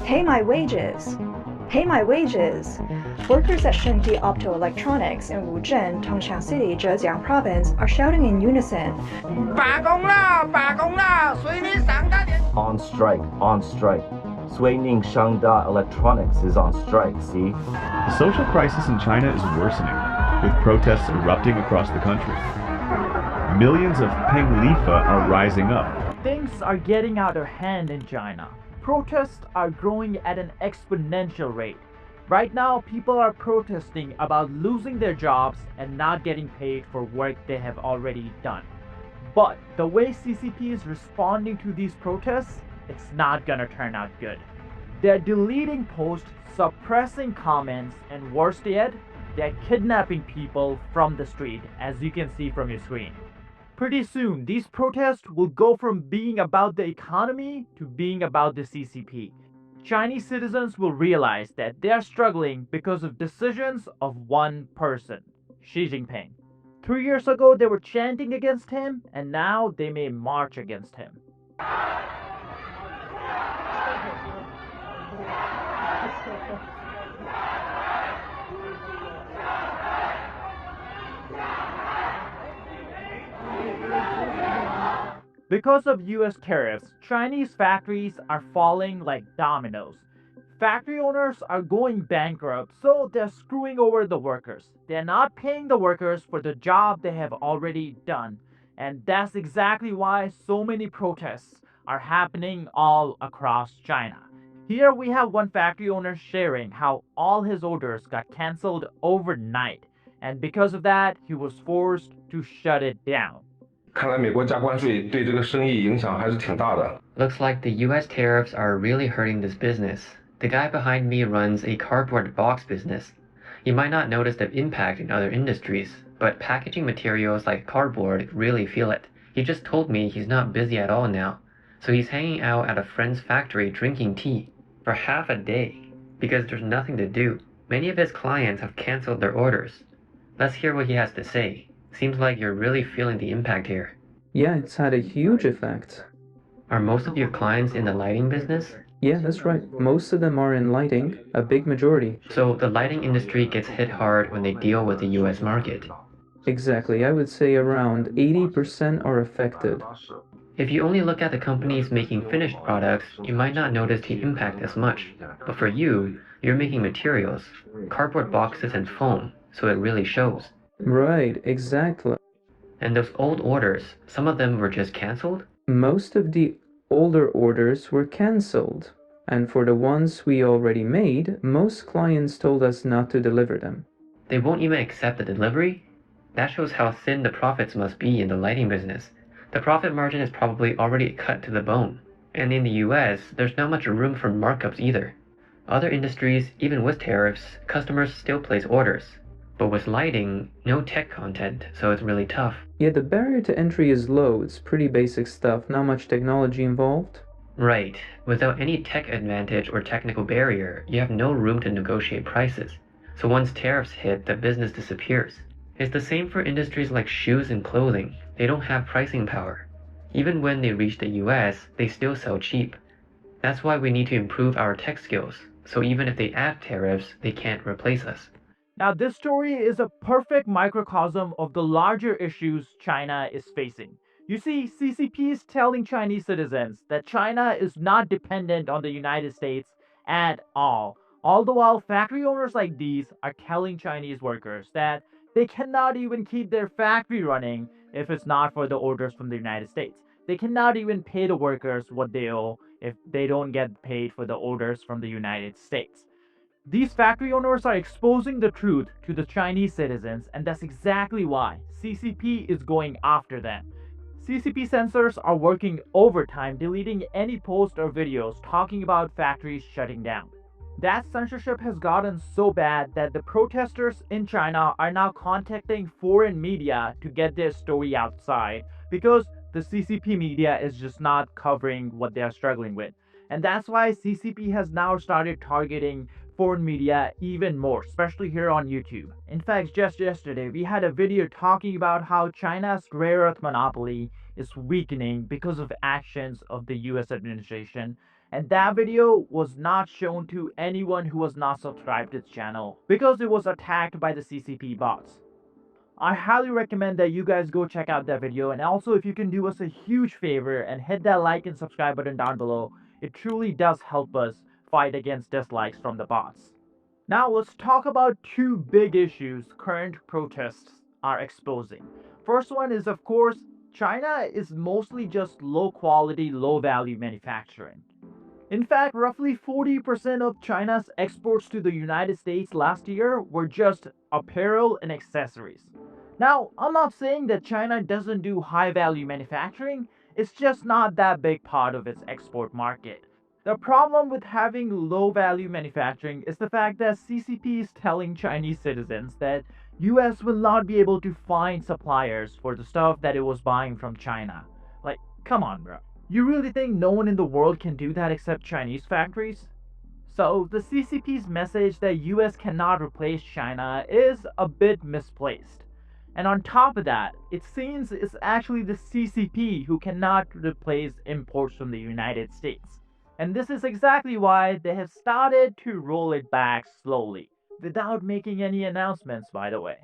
Pay my wages! Pay my wages! Workers at Shengdi Optoelectronics in Wuzhen, Tongxiang City, Zhejiang Province are shouting in unison. On strike, on strike. Suining Shangda Electronics is on strike, see? The social crisis in China is worsening, with protests erupting across the country. Millions of Peng Lifa are rising up. Things are getting out of hand in China. Protests are growing at an exponential rate. Right now, people are protesting about losing their jobs and not getting paid for work they have already done. But the way CCP is responding to these protests, it's not gonna turn out good. They're deleting posts, suppressing comments, and worse yet, they're kidnapping people from the street, as you can see from your screen. Pretty soon, these protests will go from being about the economy to being about the CCP. Chinese citizens will realize that they are struggling because of decisions of one person, Xi Jinping. 3 years ago, they were chanting against him, and now they may march against him. Because of US tariffs, Chinese factories are falling like dominoes. Factory owners are going bankrupt, so they're screwing over the workers. They're not paying the workers for the job they have already done. And that's exactly why so many protests are happening all across China. Here we have one factory owner sharing how all his orders got cancelled overnight. And because of that, he was forced to shut it down. 看来美国加关税对这个生意影响还是挺大的。 Looks like the US tariffs are really hurting this business. The guy behind me runs a cardboard box business. You might not notice the impact in other industries, but packaging materials like cardboard really feel it. He just told me he's not busy at all now, so he's hanging out at a friend's factory drinking tea for half a day because there's nothing to do. Many of his clients have canceled their orders. Let's hear what he has to say. Seems like you're really feeling the impact here. Yeah, it's had a huge effect. Are most of your clients in the lighting business? Yeah, that's right. Most of them are in lighting, a big majority. So the lighting industry gets hit hard when they deal with the US market. Exactly, I would say around 80% are affected. If you only look at the companies making finished products, you might not notice the impact as much. But for you, you're making materials, cardboard boxes and foam, so it really shows. Right, exactly. And those old orders, some of them were just cancelled? Most of the older orders were cancelled. And for the ones we already made, most clients told us not to deliver them. They won't even accept the delivery? That shows how thin the profits must be in the lighting business. The profit margin is probably already cut to the bone. And in the US, there's not much room for markups either. Other industries, even with tariffs, customers still place orders. But with lighting, no tech content, so it's really tough. Yeah, the barrier to entry is low. It's pretty basic stuff, not much technology involved. Right. Without any tech advantage or technical barrier, you have no room to negotiate prices. So once tariffs hit, the business disappears. It's the same for industries like shoes and clothing. They don't have pricing power. Even when they reach the US, they still sell cheap. That's why we need to improve our tech skills. So even if they add tariffs, they can't replace us. Now, this story is a perfect microcosm of the larger issues China is facing. You see, CCP is telling Chinese citizens that China is not dependent on the United States at all. All the while, factory owners like these are telling Chinese workers that they cannot even keep their factory running if it's not for the orders from the United States. They cannot even pay the workers what they owe if they don't get paid for the orders from the United States. These factory owners are exposing the truth to the Chinese citizens, and that's exactly why CCP is going after them. CCP censors are working overtime, deleting any posts or videos talking about factories shutting down. That censorship has gotten so bad that the protesters in China are now contacting foreign media to get their story outside because the CCP media is just not covering what they are struggling with. And that's why CCP has now started targeting foreign media even more, especially here on YouTube. In fact, just yesterday, we had a video talking about how China's rare earth monopoly is weakening because of actions of the US administration. and that video was not shown to anyone who was not subscribed to its channel because it was attacked by the CCP bots. I highly recommend that you guys go check out that video, and also if you can do us a huge favor and hit that like and subscribe button down below, it truly does help us fight against dislikes from the bots. Now let's talk about two big issues current protests are exposing. First one is, of course, China is mostly just low quality, low value manufacturing. In fact, roughly 40% of China's exports to the United States last year were just apparel and accessories. Now, I'm not saying that China doesn't do high value manufacturing, it's just not that big part of its export market. The problem with having low value manufacturing is the fact that CCP is telling Chinese citizens that US will not be able to find suppliers for the stuff that it was buying from China. Like, come on, bro. You really think no one in the world can do that except Chinese factories? So, the CCP's message that US cannot replace China is a bit misplaced. And on top of that, it seems it's actually the CCP who cannot replace imports from the United States. And this is exactly why they have started to roll it back slowly, without making any announcements, by the way.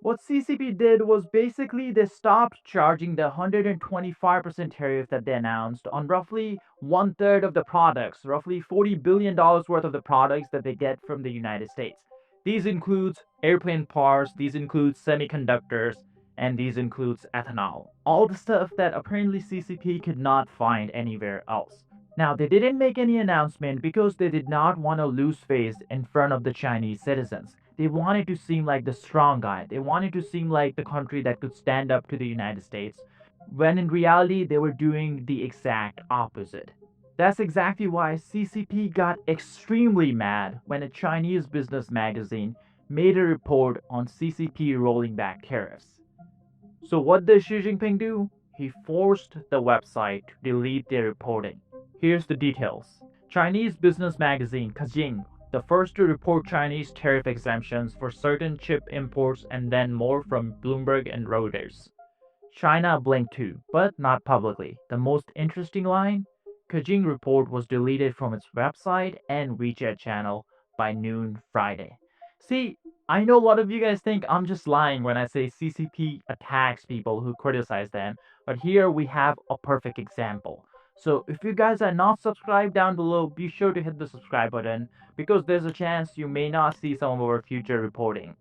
What CCP did was basically they stopped charging the 125% tariff that they announced on roughly one third of the products, roughly $40 billion worth of the products that they get from the United States. These includes airplane parts, these includes semiconductors, and these includes ethanol. All the stuff that apparently CCP could not find anywhere else. Now, they didn't make any announcement because they did not want to lose face in front of the Chinese citizens. They wanted to seem like the strong guy. They wanted to seem like the country that could stand up to the United States, when in reality, they were doing the exact opposite. That's exactly why CCP got extremely mad when a Chinese business magazine made a report on CCP rolling back tariffs. So what did Xi Jinping do? He forced the website to delete their reporting. Here's the details. Chinese business magazine Kajing, the first to report Chinese tariff exemptions for certain chip imports and then more from Bloomberg and Reuters. China blinked too, but not publicly. The most interesting line? Kajing report was deleted from its website and WeChat channel by noon Friday. See, I know a lot of you guys think I'm just lying when I say CCP attacks people who criticize them, but here we have a perfect example. So if you guys are not subscribed down below, be sure to hit the subscribe button because there's a chance you may not see some of our future reporting.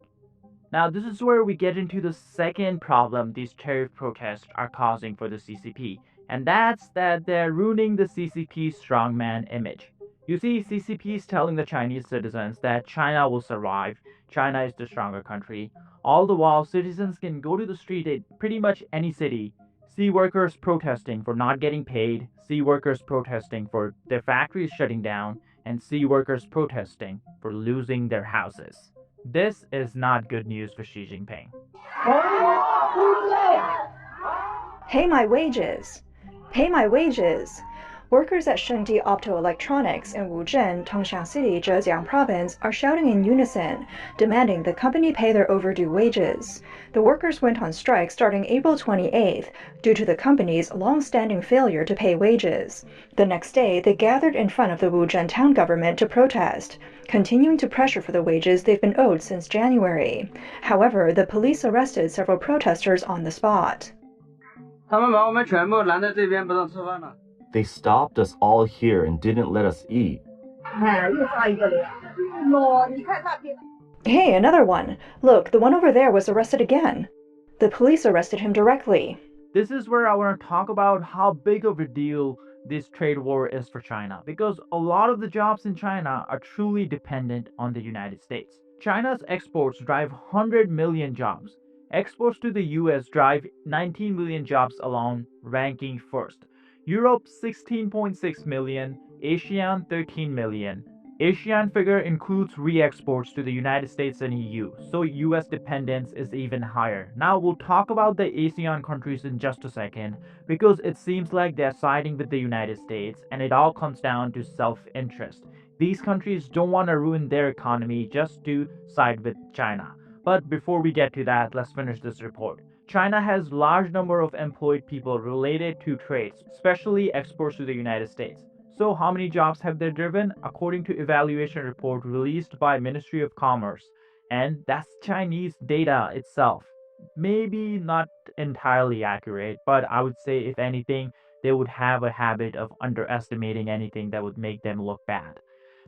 Now this is where we get into the second problem these tariff protests are causing for the CCP, and that's that they're ruining the CCP's strongman image. You see, CCP is telling the Chinese citizens that China will survive, China is the stronger country, all the while citizens can go to the street in pretty much any city, see workers protesting for not getting paid, see workers protesting for their factories shutting down, and see workers protesting for losing their houses. This is not good news for Xi Jinping. Pay my wages! Pay my wages! Workers at Shengdi Optoelectronics in Wuzhen, Tongxiang City, Zhejiang Province are shouting in unison, demanding the company pay their overdue wages. The workers went on strike starting April 28th due to the company's long-standing failure to pay wages. The next day, they gathered in front of the Wuzhen town government to protest, continuing to pressure for the wages they've been owed since January. However, the police arrested several protesters on the spot. They stopped us all here and didn't let us eat. Hey, another one! Look, the one over there was arrested again. The police arrested him directly. This is where I want to talk about how big of a deal this trade war is for China, because a lot of the jobs in China are truly dependent on the United States. China's exports drive 100 million jobs. Exports to the US drive 19 million jobs alone, ranking first. Europe 16.6 million, ASEAN 13 million. ASEAN figure includes re-exports to the United States and EU, so US dependence is even higher. Now we'll talk about the ASEAN countries in just a second, because it seems like they're siding with the United States and it all comes down to self-interest. These countries don't want to ruin their economy just to side with China. But before we get to that, let's finish this report. China has large number of employed people related to trades, especially exports to the United States. So how many jobs have they driven? According to evaluation report released by Ministry of Commerce, and that's Chinese data itself. Maybe not entirely accurate, but I would say if anything, they would have a habit of underestimating anything that would make them look bad.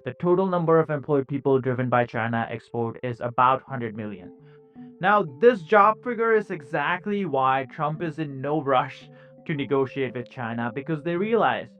The total number of employed people driven by China export is about 100 million. Now, this job figure is exactly why Trump is in no rush to negotiate with China, because they realize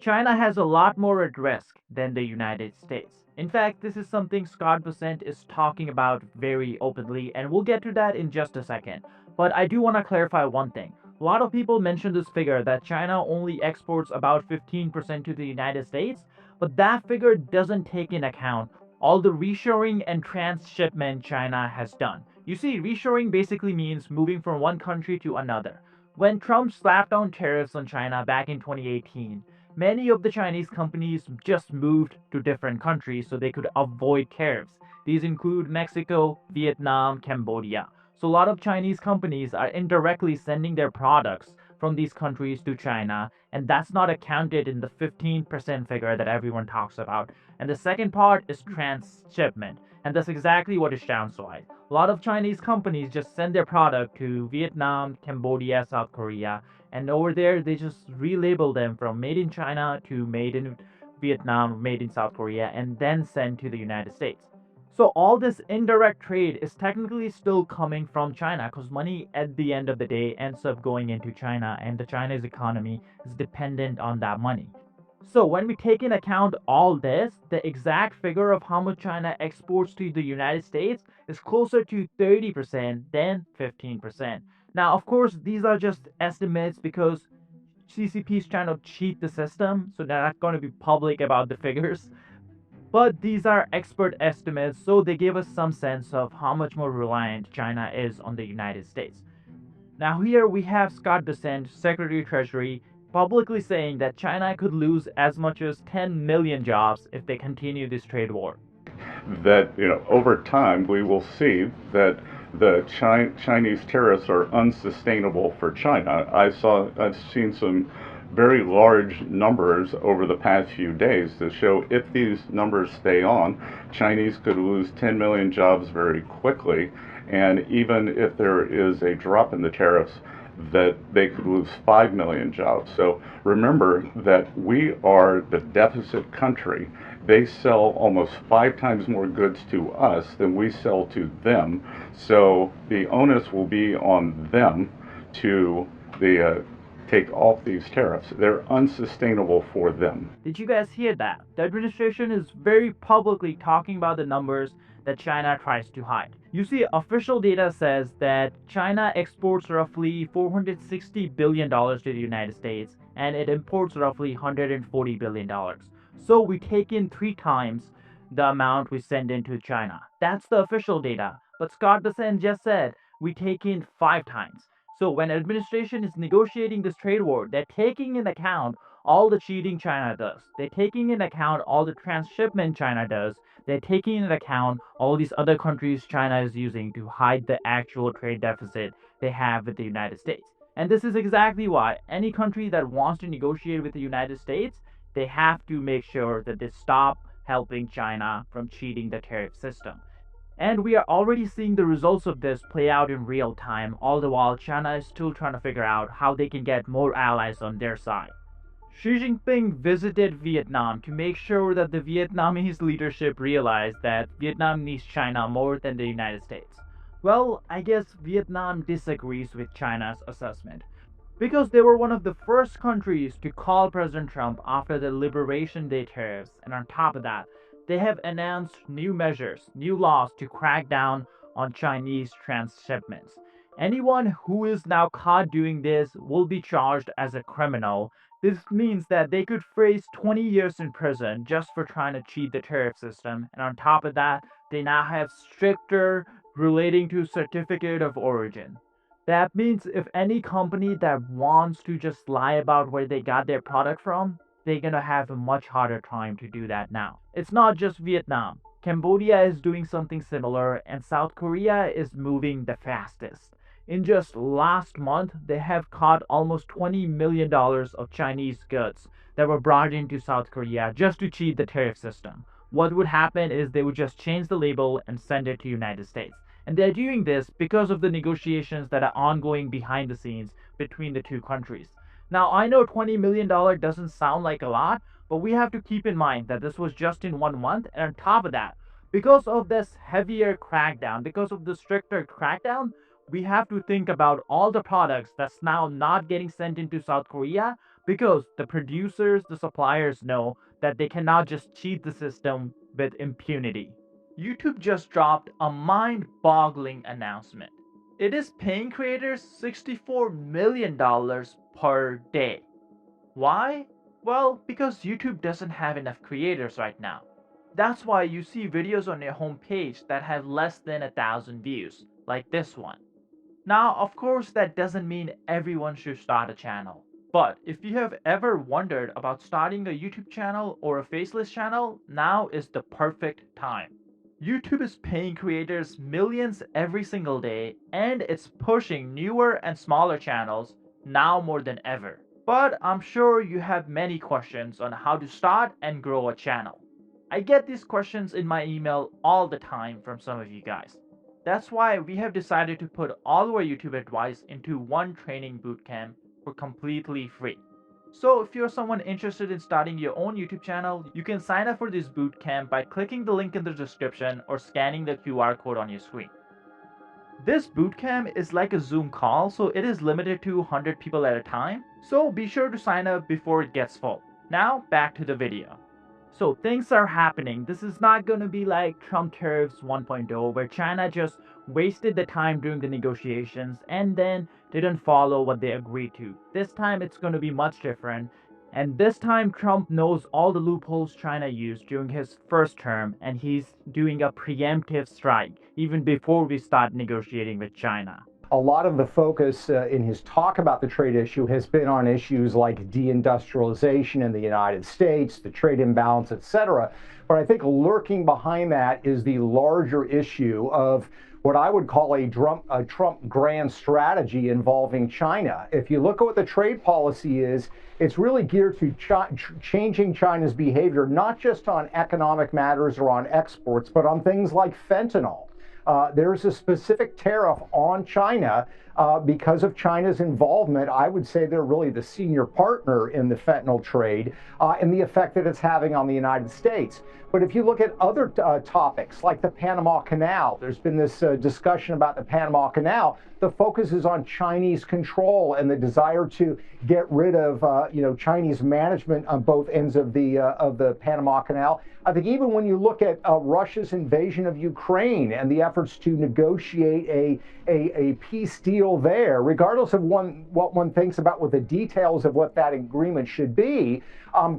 China has a lot more at risk than the United States. In fact, this is something Scott Bessent is talking about very openly, and we'll get to that in just a second. But I do want to clarify one thing. A lot of people mention this figure that China only exports about 15% to the United States, but that figure doesn't take in account all the reshoring and transshipment China has done. You see, reshoring basically means moving from one country to another. When Trump slapped on tariffs on China back in 2018, many of the Chinese companies just moved to different countries so they could avoid tariffs. These include Mexico, Vietnam, Cambodia. So a lot of Chinese companies are indirectly sending their products from these countries to China, and that's not accounted in the 15% figure that everyone talks about. And the second part is transshipment, and that's exactly what it sounds like. A lot of Chinese companies just send their product to Vietnam, Cambodia, South Korea, and over there they just relabel them from made in China to made in Vietnam, made in South Korea, and then sent to the United States. So all this indirect trade is technically still coming from China, because money at the end of the day ends up going into China, and the China's economy is dependent on that money. So when we take in account all this, the exact figure of how much China exports to the United States is closer to 30% than 15%. Now, of course, these are just estimates because CCP is trying to cheat the system, so they're not going to be public about the figures. But these are expert estimates, so they give us some sense of how much more reliant China is on the United States. Now here we have Scott Bessent, Secretary of Treasury, publicly saying that China could lose as much as 10 million jobs if they continue this trade war. That, over time we will see that the Chinese tariffs are unsustainable for China. I've seen some very large numbers over the past few days that show if these numbers stay on, Chinese could lose 10 million jobs very quickly, and even if there is a drop in the tariffs, that they could lose 5 million jobs. So remember that we are the deficit country. They sell almost 5 times more goods to us than we sell to them. So the onus will be on them to take off these tariffs. They're unsustainable for them. Did you guys hear that? The administration is very publicly talking about the numbers that China tries to hide. You see, official data says that China exports roughly $460 billion to the United States, and it imports roughly $140 billion. So we take in 3 times the amount we send into China. That's the official data. But Scott Bessent just said we take in 5 times. So when administration is negotiating this trade war, they're taking into account all the cheating China does. They're taking into account all the transshipment China does. They're taking into account all these other countries China is using to hide the actual trade deficit they have with the United States. And this is exactly why any country that wants to negotiate with the United States, they have to make sure that they stop helping China from cheating the tariff system. And we are already seeing the results of this play out in real time, all the while China is still trying to figure out how they can get more allies on their side. Xi Jinping visited Vietnam to make sure that the Vietnamese leadership realized that Vietnam needs China more than the United States. Well, I guess Vietnam disagrees with China's assessment, because they were one of the first countries to call President Trump after the Liberation Day tariffs, and on top of that, they have announced new measures, new laws to crack down on Chinese transshipments. Anyone who is now caught doing this will be charged as a criminal. This means that they could face 20 years in prison just for trying to cheat the tariff system. And on top of that, they now have stricter relating to certificate of origin. That means if any company that wants to just lie about where they got their product from, they're gonna have a much harder time to do that now. It's not just Vietnam. Cambodia is doing something similar, and South Korea is moving the fastest. In just last month, they have caught almost $20 million of Chinese goods that were brought into South Korea just to cheat the tariff system. What would happen is they would just change the label and send it to United States. And they're doing this because of the negotiations that are ongoing behind the scenes between the two countries. Now, I know $20 million doesn't sound like a lot, but we have to keep in mind that this was just in 1 month, and on top of that, because of this heavier crackdown, because of the stricter crackdown, we have to think about all the products that's now not getting sent into South Korea because the producers, the suppliers know that they cannot just cheat the system with impunity. YouTube just dropped a mind-boggling announcement. It is paying creators $64 million per day. Why? Well, because YouTube doesn't have enough creators right now. That's why you see videos on your homepage that have less than 1,000 views, like this one. Now, of course, that doesn't mean everyone should start a channel. But if you have ever wondered about starting a YouTube channel or a faceless channel, now is the perfect time. YouTube is paying creators millions every single day, and it's pushing newer and smaller channels now more than ever. But I'm sure you have many questions on how to start and grow a channel. I get these questions in my email all the time from some of you guys. That's why we have decided to put all our YouTube advice into one training bootcamp for completely free. So if you're someone interested in starting your own YouTube channel, you can sign up for this bootcamp by clicking the link in the description or scanning the QR code on your screen. This bootcamp is like a Zoom call, so it is limited to 100 people at a time. So be sure to sign up before it gets full. Now back to the video. So things are happening. This is not going to be like Trump tariffs 1.0 where China just wasted the time during the negotiations and then didn't follow what they agreed to. This time it's going to be much different. And this time Trump knows all the loopholes China used during his first term, and he's doing a preemptive strike even before we start negotiating with China. A lot of the focus in his talk about the trade issue has been on issues like deindustrialization in the United States, the trade imbalance, etc. But I think lurking behind that is the larger issue of what I would call a Trump grand strategy involving China. If you look at what the trade policy is, it's really geared to changing China's behavior, not just on economic matters or on exports, but on things like fentanyl. There's a specific tariff on China because of China's involvement. I would say they're really the senior partner in the fentanyl trade and the effect that it's having on the United States. But if you look at other topics like the Panama Canal, there's been this discussion about the Panama Canal. The focus is on Chinese control and the desire to get rid of Chinese management on both ends of the Panama Canal. I think even when you look at Russia's invasion of Ukraine and the efforts to negotiate a peace deal there, regardless of what one thinks about what the details of what that agreement should be,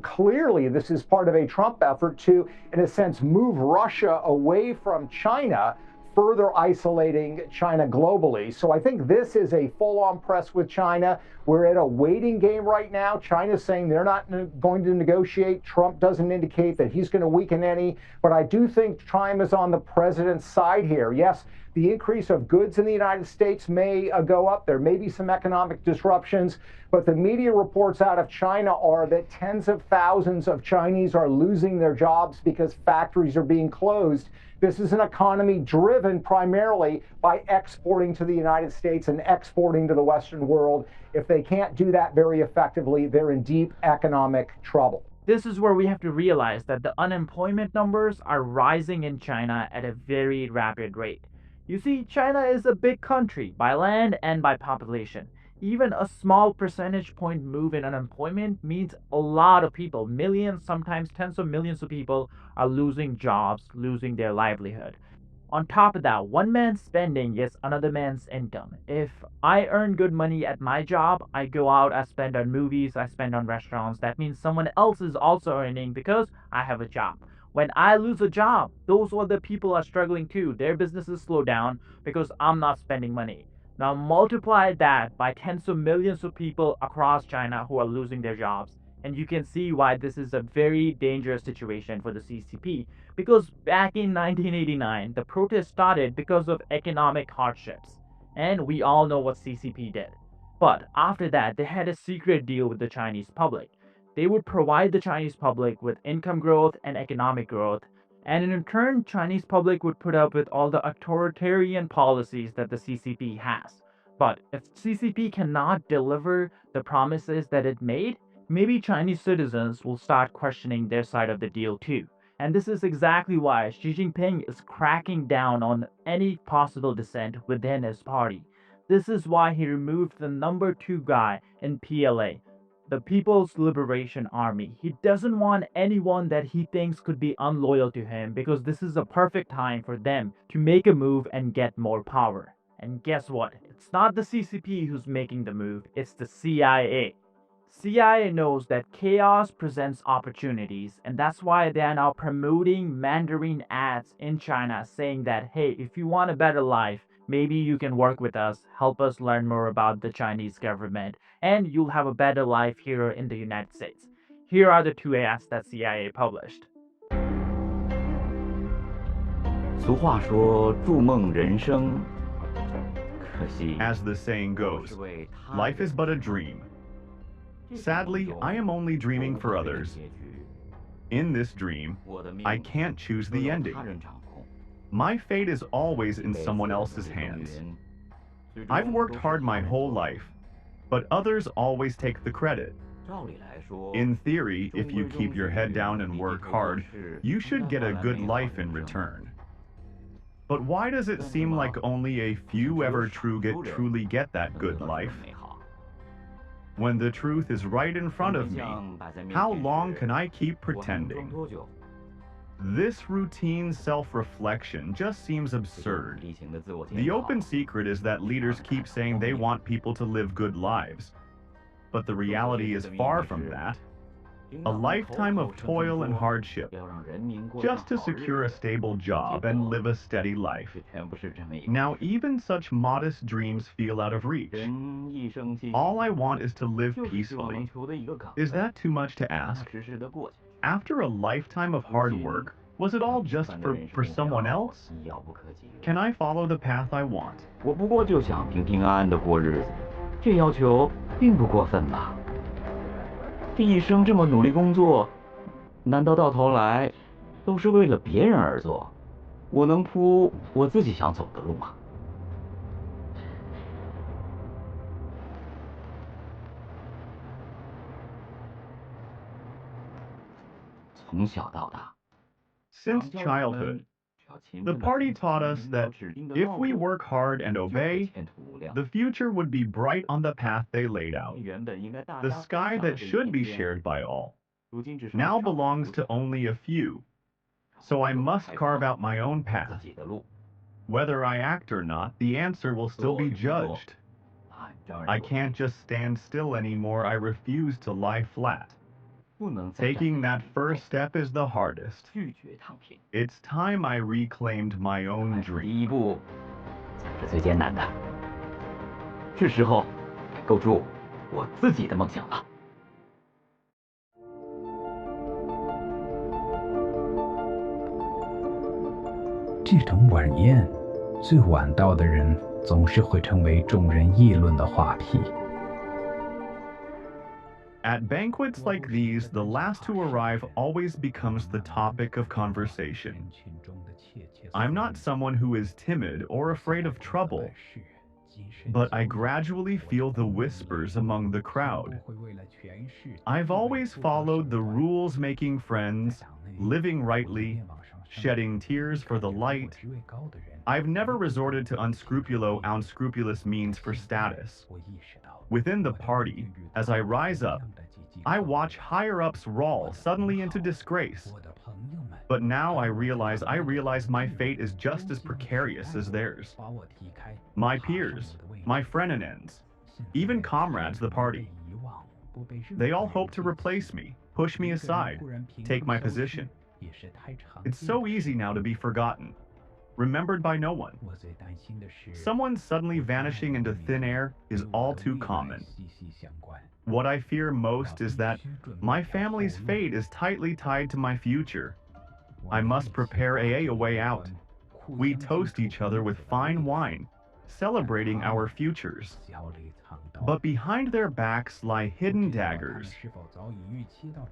clearly this is part of a Trump effort to, in a sense, move Russia away from China, further isolating China globally. So I think this is a full-on press with China. We're at a waiting game right now. China's saying they're not going to negotiate. Trump doesn't indicate that he's going to weaken any. But I do think time is on the president's side here. Yes, the increase of goods in the United States may go up. There may be some economic disruptions. But the media reports out of China are that tens of thousands of Chinese are losing their jobs because factories are being closed. This is an economy driven primarily by exporting to the United States and exporting to the Western world. If they can't do that very effectively, they're in deep economic trouble. This is where we have to realize that the unemployment numbers are rising in China at a very rapid rate. You see, China is a big country by land and by population. Even a small percentage point move in unemployment means a lot of people, millions, sometimes tens of millions of people, are losing jobs, losing their livelihood. On top of that, one man's spending is another man's income. If I earn good money at my job, I go out, I spend on movies, I spend on restaurants. That means someone else is also earning because I have a job. When I lose a job, those other people are struggling too. Their businesses slow down because I'm not spending money. Now multiply that by tens of millions of people across China who are losing their jobs, and you can see why this is a very dangerous situation for the CCP. Because back in 1989, the protest started because of economic hardships. And we all know what CCP did. But after that, they had a secret deal with the Chinese public. They would provide the Chinese public with income growth and economic growth, and in return, Chinese public would put up with all the authoritarian policies that the CCP has. But if CCP cannot deliver the promises that it made, maybe Chinese citizens will start questioning their side of the deal too. And this is exactly why Xi Jinping is cracking down on any possible dissent within his party. This is why he removed the number 2 guy in PLA, the People's Liberation Army. He doesn't want anyone that he thinks could be unloyal to him because this is a perfect time for them to make a move and get more power. And guess what? It's not the CCP who's making the move, it's the CIA. CIA knows that chaos presents opportunities, and that's why they are now promoting Mandarin ads in China saying that, hey, if you want a better life, maybe you can work with us, help us learn more about the Chinese government, and you'll have a better life here in the United States. Here are the 2 ads that CIA published. 俗话说筑梦人生，可惜 As the saying goes, life is but a dream. Sadly, I am only dreaming for others. In this dream, I can't choose the ending. My fate is always in someone else's hands. I've worked hard my whole life, but others always take the credit. In theory, if you keep your head down and work hard, you should get a good life in return. But why does it seem like only a few ever truly get that good life? When the truth is right in front of me, how long can I keep pretending? This routine self-reflection just seems absurd. The open secret is that leaders keep saying they want people to live good lives. But the reality is far from that. A lifetime of toil and hardship, just to secure a stable job and live a steady life. Now even such modest dreams feel out of reach. All I want is to live peacefully. Is that too much to ask? After a lifetime of hard work, was it all just for someone else? Can I follow the path I want? 我不过就想平平安安的过日子，这要求并不过分吧？这一生这么努力工作，难道到头来都是为了别人而做？我能铺我自己想走的路吗？从小到大。 Since childhood, the party taught us that if we work hard and obey, the future would be bright on the path they laid out. The sky that should be shared by all now belongs to only a few. So I must carve out my own path. Whether I act or not, the answer will still be judged. I can't just stand still anymore. I refuse to lie flat. Taking that first step is the hardest. It's time I reclaimed my own 第 dream. 一步才是最艰难的，是时候构筑我自己的梦想了。这种晚宴，最晚到的人总是会成为众人议论的话题。 At banquets like these, the last to arrive always becomes the topic of conversation. I'm not someone who is timid or afraid of trouble, but I gradually feel the whispers among the crowd. I've always followed the rules, making friends, living rightly, shedding tears for the light. I've never resorted to unscrupulous means for status. Within the party, as I rise up, I watch higher-ups roll suddenly into disgrace. But now I realize my fate is just as precarious as theirs. My peers, my friend-ends, even comrades the party. They all hope to replace me, push me aside, take my position. It's so easy now to be forgotten, remembered by no one. Someone suddenly vanishing into thin air is all too common. What I fear most is that my family's fate is tightly tied to my future. I must prepare a way out. We toast each other with fine wine, celebrating our futures. But behind their backs lie hidden daggers.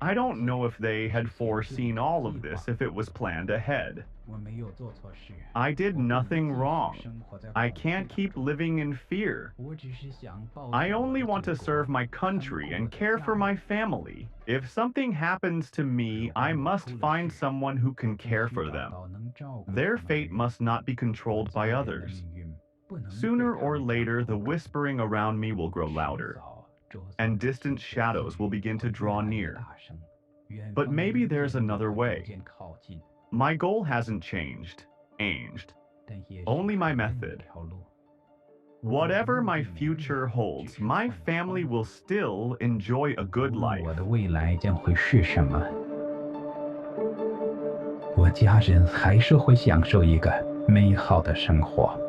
I don't know if they had foreseen all of this if it was planned ahead. I did nothing wrong. I can't keep living in fear. I only want to serve my country and care for my family. If something happens to me, I must find someone who can care for them. Their fate must not be controlled by others. Sooner or later, the whispering around me will grow louder, and distant shadows will begin to draw near. But maybe there's another way. My goal hasn't changed, only my method. Whatever my future holds, my family will still enjoy a good life. 我的未来将会是什么？我家人还是会享受一个美好的生活。